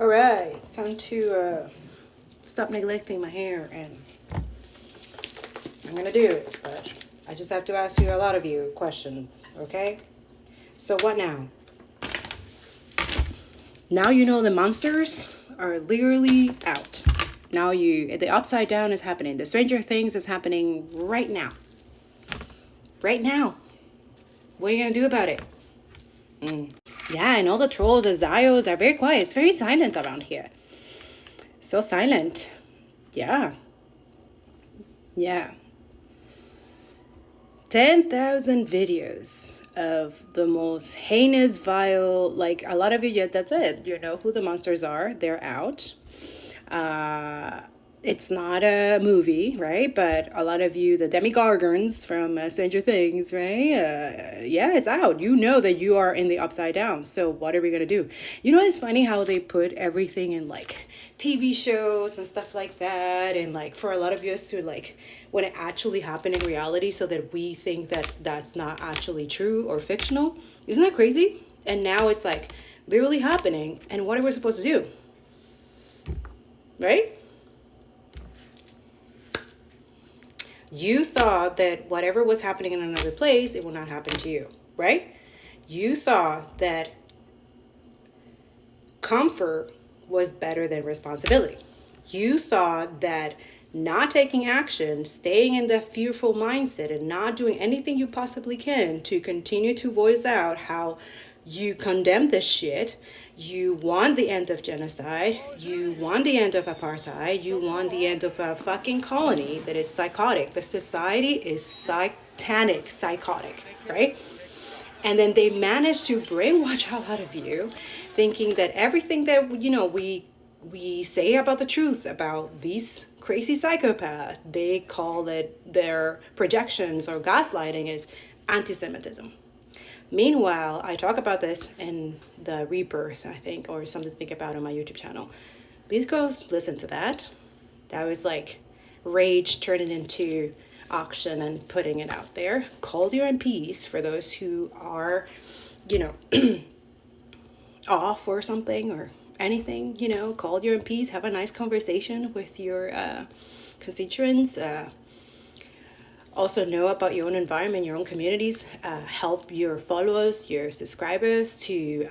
All right, it's time to stop neglecting my hair, and I'm gonna do it, but I just have to ask you, a lot of you, questions, okay? So what now? Now you know the monsters are literally out. Now the upside down is happening. The Stranger Things is happening right now. Right now. What are you gonna do about it? Yeah, and all the trolls, the Zios are very quiet. It's very silent around here. So silent. Yeah. Yeah. 10,000 videos of the most heinous, vile, like a lot of you, yet that's it. You know who the monsters are. They're out. It's not a movie, right? But a lot of you, the demigorgons from Stranger Things, right? Yeah, it's out. You know that you are in the upside down. So what are we going to do? You know, it's funny how they put everything in like TV shows and stuff like that. And like for a lot of us to like when it actually happened in reality so that we think that that's not actually true or fictional. Isn't that crazy? And now it's like literally happening. And what are we supposed to do? Right? You thought that whatever was happening in another place, it will not happen to you, right? You thought that comfort was better than responsibility. You thought that not taking action, staying in that fearful mindset and not doing anything you possibly can to continue to voice out how you condemn this shit, you want the end of genocide, you want the end of apartheid, you want the end of a fucking colony that is psychotic. The society is satanic, psychotic, right? And then they manage to brainwash a lot of you, thinking that everything that, you know, we say about the truth about these crazy psychopaths, they call it their projections or gaslighting, is anti-Semitism. Meanwhile, I talk about this in the Rebirth, I think, or something to think about on my YouTube channel. Please go listen to that. That was like rage turning into action and putting it out there. Call your MPs for those who are, you know, off or something or anything, you know, call your MPs, have a nice conversation with your constituents. Also know about your own environment, your own communities. Help your followers, your subscribers to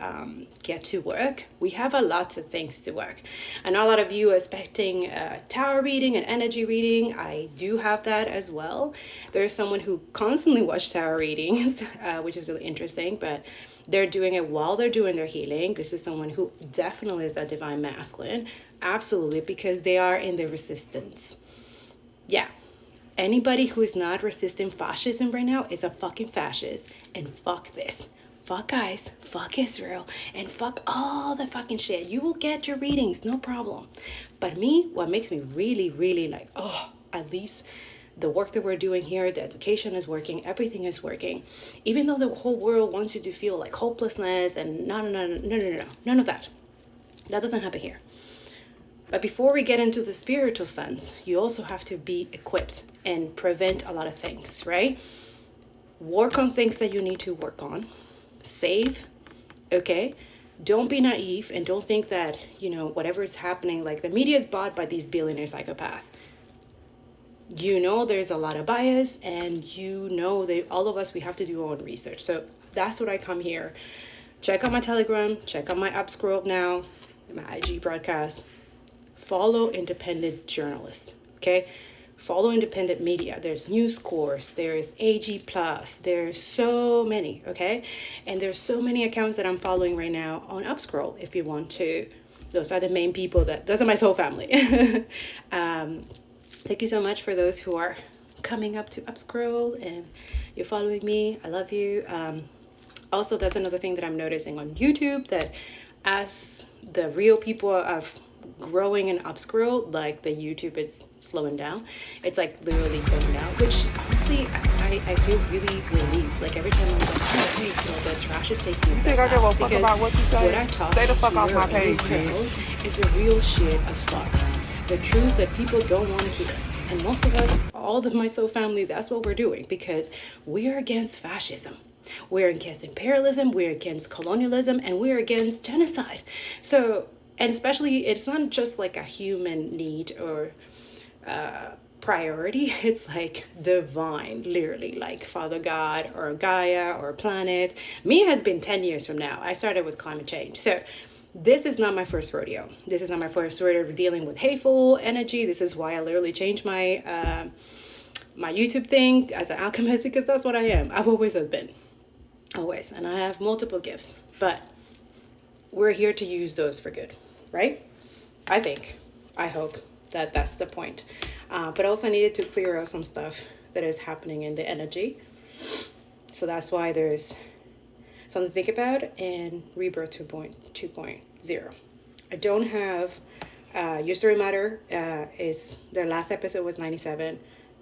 get to work. We have a lot of things to work. I know a lot of you are expecting tarot reading and energy reading. I do have that as well. There's someone who constantly watches tarot readings, which is really interesting, but they're doing it while they're doing their healing. This is someone who definitely is a divine masculine. Absolutely, because they are in the resistance. Yeah. Anybody who is not resisting fascism right now is a fucking fascist. And fuck this. Fuck guys. Fuck Israel. And fuck all the fucking shit. You will get your readings, no problem. But me, what makes me really, really like, oh, at least the work that we're doing here, the education is working, everything is working. Even though the whole world wants you to feel like hopelessness and no, none of that. That doesn't happen here. But before we get into the spiritual sense, you also have to be equipped and prevent a lot of things, right? Work on things that you need to work on. Save, okay? Don't be naive and don't think that, you know, whatever is happening, like the media is bought by these billionaire psychopaths. You know there's a lot of bias and you know that all of us, we have to do our own research. So that's what I come here. Check out my Telegram, check out my up scroll now, my IG broadcast. Follow independent journalists, okay? Follow independent media. There's News Corps, there's AG Plus, there's so many, okay? And there's so many accounts that I'm following right now on Upscroll if you want to. Those are the main people those are my soul family. Thank you so much for those who are coming up to Upscroll and you're following me. I love you. Also, that's another thing that I'm noticing on YouTube, that as the real people are growing in Upscroll, like the YouTube is slowing down. It's like literally going down, which honestly I feel really relieved. Like every time I'm like, oh, hey, so the trash is taking a step back. I give a fuck about what you say? What I talk Stay the fuck off my page, is the real shit as fuck. The truth that people don't want to hear. And most of us, all of my soul family, that's what we're doing, because we're against fascism. We're against imperialism, we're against colonialism, and we're against genocide. So And especially, it's not just like a human need or priority. It's like divine, literally, like Father God or Gaia or planet. Me has been 10 years from now. I started with climate change. So this is not my first rodeo. This is not my first rodeo dealing with hateful energy. This is why I literally changed my my YouTube thing as an alchemist, because that's what I am. I've always has been. Always. And I have multiple gifts. But we're here to use those for good, right? I hope that that's the point. But also I needed to clear out some stuff that is happening in the energy. So that's why there's something to think about in Rebirth 2.0. I don't have, Your Story Matter is, their last episode was 97.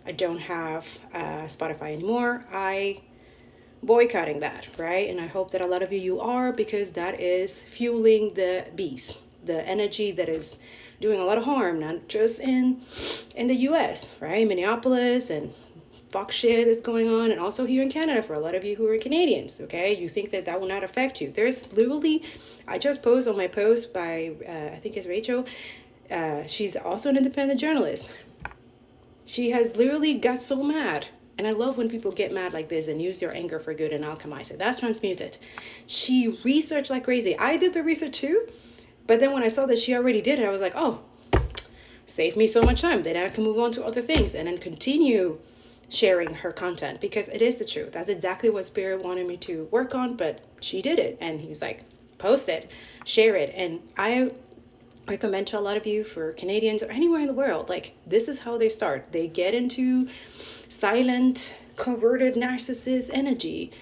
I don't have Spotify anymore. I boycotting that, right? And I hope that a lot of you are, because that is fueling the beast, the energy that is doing a lot of harm, not just in the US, right? Minneapolis and fuck shit is going on, and also here in Canada for a lot of you who are Canadians, okay? You think that that will not affect you. There's literally, I just posted on my post by, I think it's Rachel, she's also an independent journalist. She has literally got so mad. And I love when people get mad like this and use their anger for good and alchemize it. That's transmuted. She researched like crazy. I did the research too. But then when I saw that she already did it, I was like, oh, save me so much time. Then I can move on to other things and then continue sharing her content, because it is the truth. That's exactly what Spirit wanted me to work on, but she did it. And he was like, post it, share it. And I recommend to a lot of you, for Canadians or anywhere in the world, like, this is how they start. They get into silent, converted narcissist energy,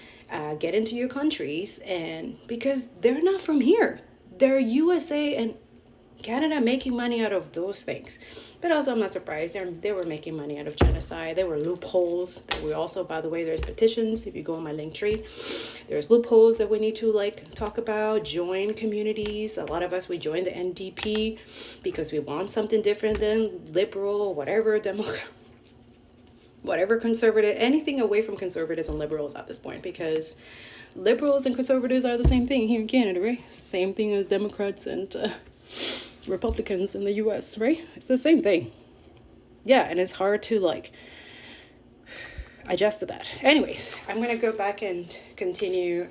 get into your countries, and because they're not from here, they're USA and Canada making money out of those things. But also, I'm not surprised, they were making money out of genocide. There were loopholes that we also, by the way, there's petitions. If you go on my link tree, there's loopholes that we need to like talk about, join communities. A lot of us, we joined the NDP because we want something different than liberal, whatever, whatever conservative, anything away from conservatives and liberals at this point, because liberals and conservatives are the same thing here in Canada, right? Same thing as Democrats and Republicans in the US, right? It's the same thing. Yeah, and it's hard to like adjust to that. Anyways, I'm gonna go back and continue.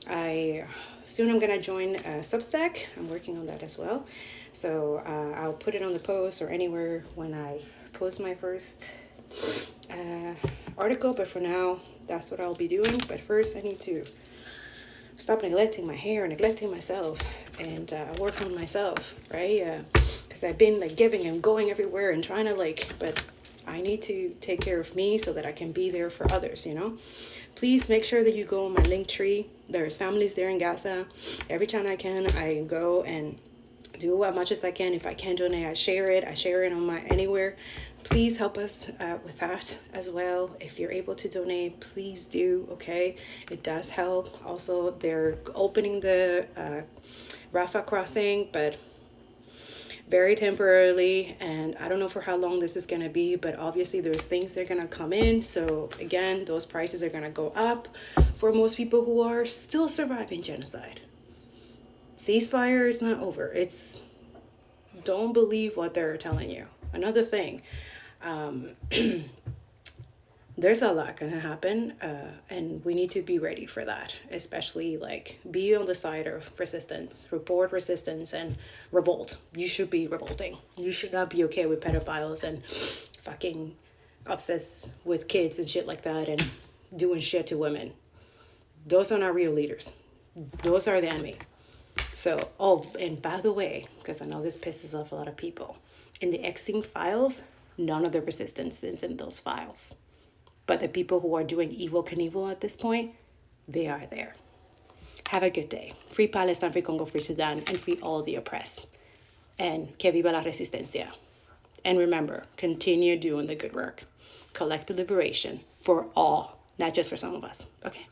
Soon I'm gonna join Substack. I'm working on that as well. So I'll put it on the post or anywhere when I post my first article, but for now, that's what I'll be doing. But first, I need to stop neglecting my hair, neglecting myself, and work on myself, right? Because I've been like giving and going everywhere and trying to like, but I need to take care of me so that I can be there for others, you know? Please make sure that you go on my link tree. There's families there in Gaza. Every time I can, I go and do as much as I can. If I can donate, I share it. I share it on my anywhere. Please help us with that as well. If you're able to donate, please do, okay? It does help. Also, they're opening the Rafah crossing, but very temporarily, and I don't know for how long this is going to be, but obviously there's things that are going to come in. So again, those prices are going to go up for most people who are still surviving genocide. Ceasefire is not over. Don't believe what they're telling you. Another thing, there's a lot gonna happen, and we need to be ready for that, especially like be on the side of resistance, report resistance, and revolt. You should be revolting. You should not be okay with pedophiles and fucking obsessed with kids and shit like that and doing shit to women. Those are not real leaders. Those are the enemy. So, oh, and by the way, because I know this pisses off a lot of people, in the Xing files, none of the resistance is in those files. But the people who are doing evil Knievel at this point, they are there. Have a good day. Free Palestine, free Congo, free Sudan, and free all the oppressed. And que viva la resistencia. And remember, continue doing the good work. Collective liberation for all, not just for some of us. Okay?